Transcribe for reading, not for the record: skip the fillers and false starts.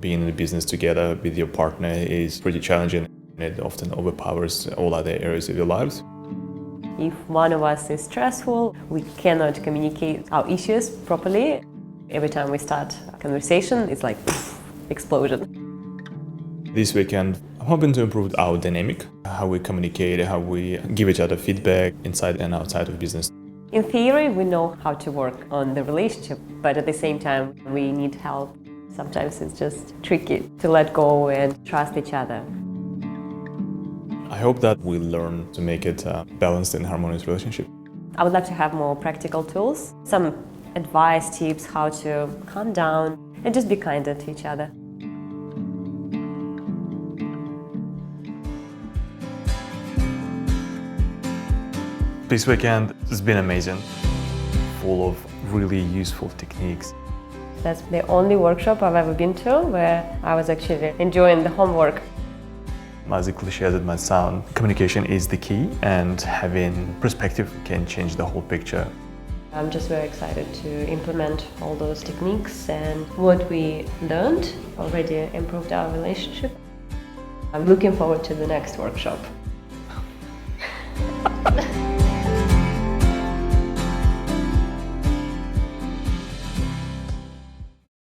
Being in a business together with your partner is pretty challenging. It often overpowers all other areas of your lives. If one of us is stressful, we cannot communicate our issues properly. Every time we start a conversation, it's like explosion. This weekend, I'm hoping to improve our dynamic, how we communicate, how we give each other feedback inside and outside of business. In theory, we know how to work on the relationship, but at the same time, we need help. Sometimes it's just tricky to let go and trust each other. I hope that we learn to make it a balanced and harmonious relationship. I would like to have more practical tools, some advice, tips, how to calm down and just be kinder to each other. This weekend has been amazing, full of really useful techniques. That's the only workshop I've ever been to where I was actually enjoying the homework. As cliche as it might sound, communication is the key, and having perspective can change the whole picture. I'm just very excited to implement all those techniques, and what we learned already improved our relationship. I'm looking forward to the next workshop.